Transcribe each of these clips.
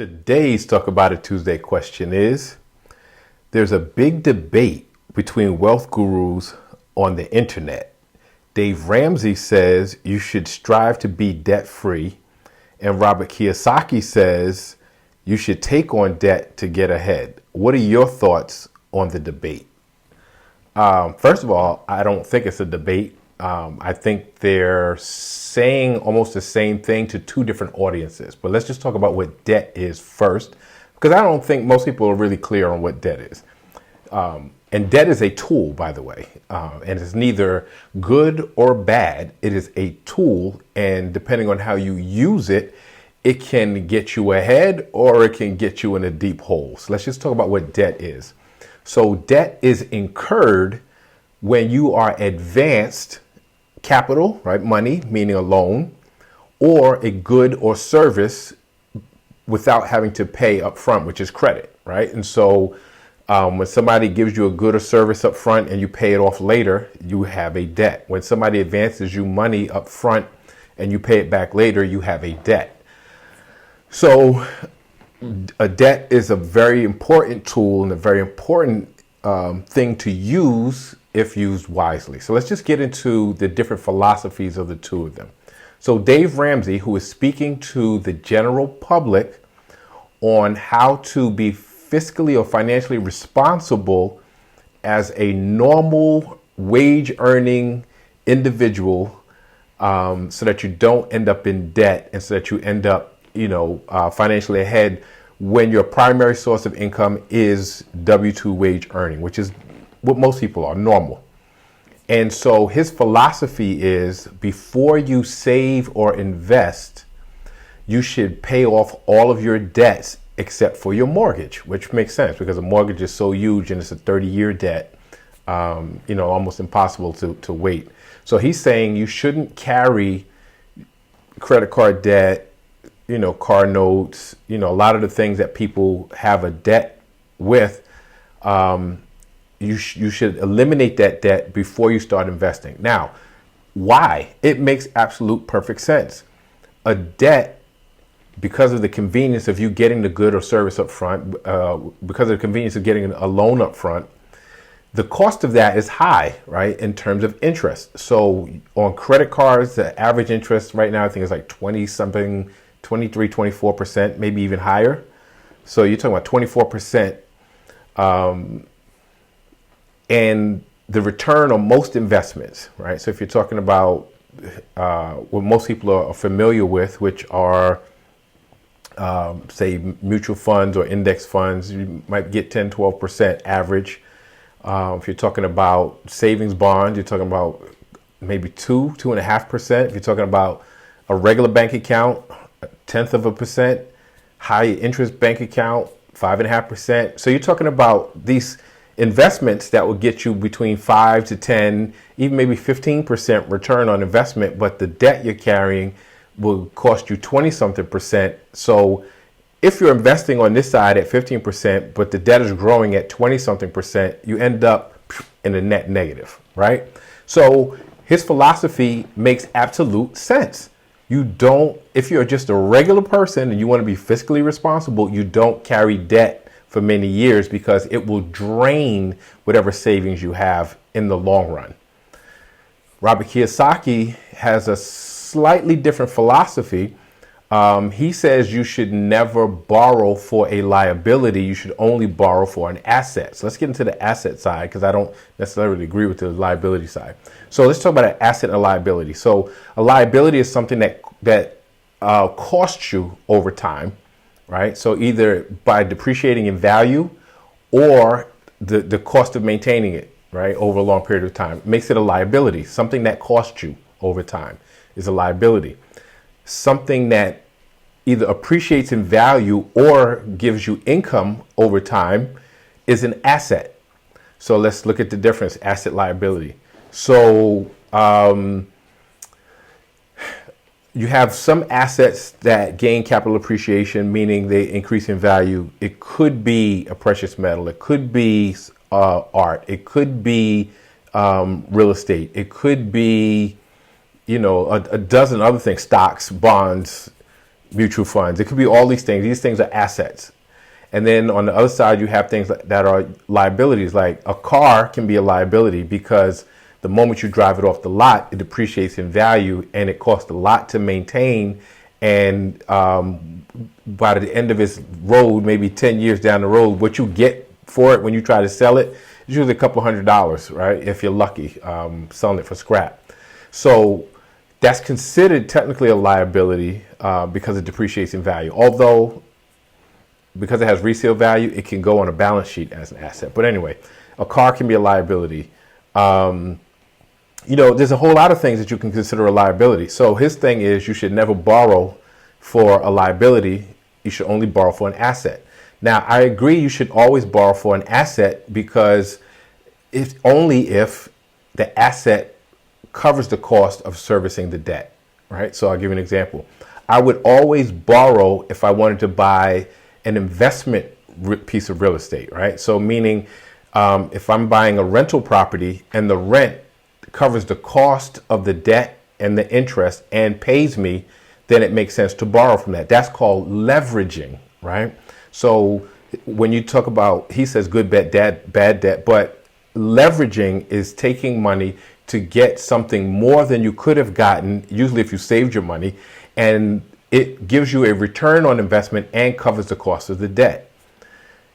Today's Talk About It Tuesday question is, there's a big debate between wealth gurus on the internet. Dave Ramsey says you should strive to be debt-free, and Robert Kiyosaki says you should take on debt to get ahead. What are your thoughts on the debate? First of all, I don't think it's a debate. I think they're saying almost the same thing to two different audiences. But let's just talk about what debt is first, because I don't think most people are really clear on what debt is. And debt is a tool, by the way, and it's neither good or bad. It is a tool, and depending on how you use it, it can get you ahead or it can get you in a deep hole. So let's just talk about what debt is. So debt is incurred when you are advanced capital, right? Money, meaning a loan, or a good or service without having to pay up front, which is credit, right? And so when somebody gives you a good or service up front and you pay it off later, you have a debt. When somebody advances you money up front and you pay it back later, you have a debt. So a debt is a very important tool and a very important thing to use if used wisely. So let's just get into the different philosophies of the two of them. So Dave Ramsey, who is speaking to the general public on how to be fiscally or financially responsible as a normal wage earning individual, so that you don't end up in debt and so that you end up, financially ahead when your primary source of income is W-2 wage earning, which is what most people are, normal. And so his philosophy is, before you save or invest, you should pay off all of your debts except for your mortgage, which makes sense because a mortgage is so huge and it's a 30-year debt, almost impossible to wait. So he's saying you shouldn't carry credit card debt, car notes, a lot of the things that people have a debt with. You should eliminate that debt before you start investing. Now, why? It makes absolute perfect sense. A debt, because of the convenience of you getting the good or service up front, because of the convenience of getting a loan up front, the cost of that is high, right, in terms of interest. So on credit cards, the average interest right now, I think is like 20-something, 23, 24%, maybe even higher. So you're talking about 24%. And the return on most investments, right? So if you're talking about what most people are familiar with, which are, say, mutual funds or index funds, you might get 10, 12% average. If you're talking about savings bonds, you're talking about maybe 2.5%. If you're talking about a regular bank account, 0.1%, high interest bank account, 5.5%. So you're talking about these investments that will get you between 5 to 10, even maybe 15% return on investment, but the debt you're carrying will cost you 20-something%. So if you're investing on this side at 15%, but the debt is growing at 20-something%, you end up in a net negative, right? So his philosophy makes absolute sense. If you're just a regular person and you want to be fiscally responsible, you don't carry debt for many years because it will drain whatever savings you have in the long run. Robert Kiyosaki has a slightly different philosophy. He says you should never borrow for a liability. You should only borrow for an asset. So let's get into the asset side because I don't necessarily agree with the liability side. So let's talk about an asset and a liability. So a liability is something that costs you over time, right? So either by depreciating in value or the cost of maintaining it, right, over a long period of time. It makes it a liability. Something that costs you over time is a liability. Something that either appreciates in value or gives you income over time is an asset. So let's look at the difference, asset liability. So you have some assets that gain capital appreciation, meaning they increase in value. It could be a precious metal. It could be art. It could be real estate. It could be, a dozen other things, stocks, bonds, mutual funds. It could be all these things. These things are assets. And then on the other side, you have things that are liabilities. Like a car can be a liability because the moment you drive it off the lot, it depreciates in value and it costs a lot to maintain. And by the end of its road, maybe 10 years down the road, what you get for it when you try to sell it is usually a couple $100s, right? If you're lucky, selling it for scrap. So that's considered technically a liability because it depreciates in value. Although, because it has resale value, it can go on a balance sheet as an asset. But anyway, a car can be a liability. There's a whole lot of things that you can consider a liability. So his thing is you should never borrow for a liability. You should only borrow for an asset. Now, I agree you should always borrow for an asset because it's only if the asset covers the cost of servicing the debt, right? So I'll give you an example. I would always borrow if I wanted to buy an investment piece of real estate, right? So meaning if I'm buying a rental property and the rent covers the cost of the debt and the interest and pays me, then it makes sense to borrow from that. That's called leveraging, right? So when you talk about, he says good debt, bad debt, but leveraging is taking money to get something more than you could have gotten, usually if you saved your money, and it gives you a return on investment and covers the cost of the debt.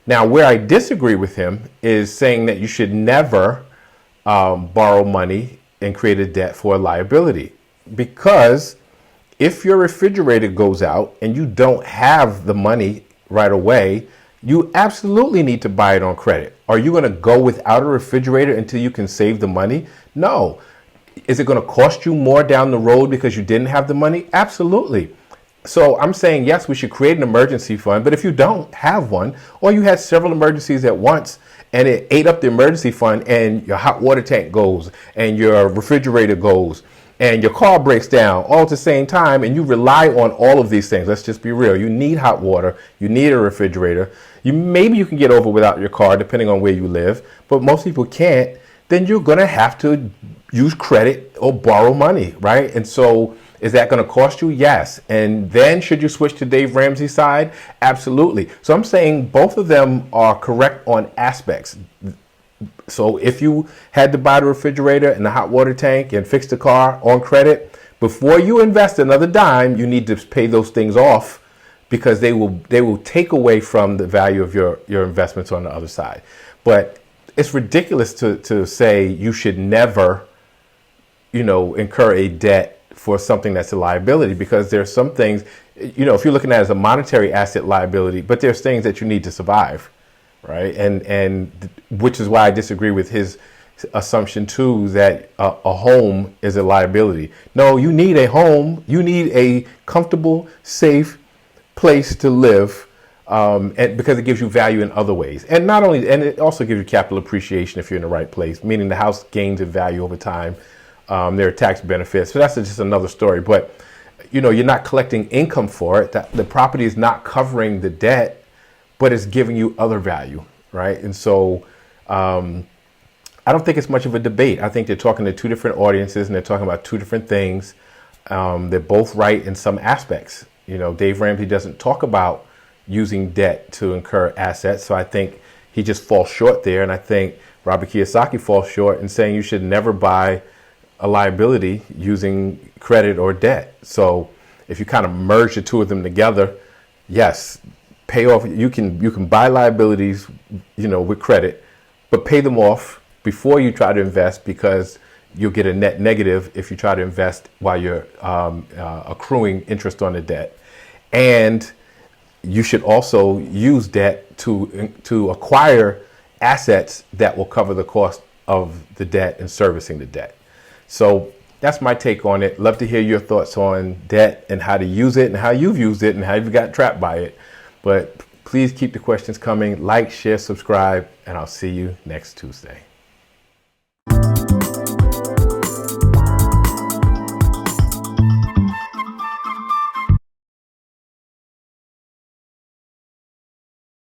Now, where I disagree with him is saying that you should never borrow money and create a debt for a liability. Because if your refrigerator goes out and you don't have the money right away, you absolutely need to buy it on credit. Are you going to go without a refrigerator until you can save the money? No. Is it going to cost you more down the road because you didn't have the money? Absolutely. So I'm saying, yes, we should create an emergency fund. But if you don't have one, or you had several emergencies at once and it ate up the emergency fund and your hot water tank goes and your refrigerator goes and your car breaks down all at the same time, and you rely on all of these things. Let's just be real. You need hot water. You need a refrigerator. Maybe you can get over without your car, depending on where you live, but most people can't. Then you're going to have to use credit or borrow money, right? And so is that going to cost you? Yes. And then should you switch to Dave Ramsey's side? Absolutely. So I'm saying both of them are correct on aspects. So if you had to buy the refrigerator and the hot water tank and fix the car on credit, before you invest another dime, you need to pay those things off because they will take away from the value of your investments on the other side. But it's ridiculous to say you should never, incur a debt for something that's a liability, because there's some things, if you're looking at it as a monetary asset liability, but there's things that you need to survive. Right. And which is why I disagree with his assumption, too, that a home is a liability. No, you need a home. You need a comfortable, safe place to live, and because it gives you value in other ways. And not only, and it also gives you capital appreciation if you're in the right place, meaning the house gains in value over time. There are tax benefits. So that's just another story. But, you're not collecting income for it. The property is not covering the debt, but it's giving you other value, right? And so I don't think it's much of a debate. I think they're talking to two different audiences and they're talking about two different things. They're both right in some aspects. Dave Ramsey doesn't talk about using debt to incur assets. So I think he just falls short there. And I think Robert Kiyosaki falls short in saying you should never buy a liability using credit or debt. So if you kind of merge the two of them together, yes, pay off. You can buy liabilities, with credit, but pay them off before you try to invest, because you'll get a net negative if you try to invest while you're accruing interest on the debt. And you should also use debt to acquire assets that will cover the cost of the debt and servicing the debt. So that's my take on it. Love to hear your thoughts on debt and how to use it and how you've used it and how you've got trapped by it. But please keep the questions coming. Like, share, subscribe, and I'll see you next Tuesday.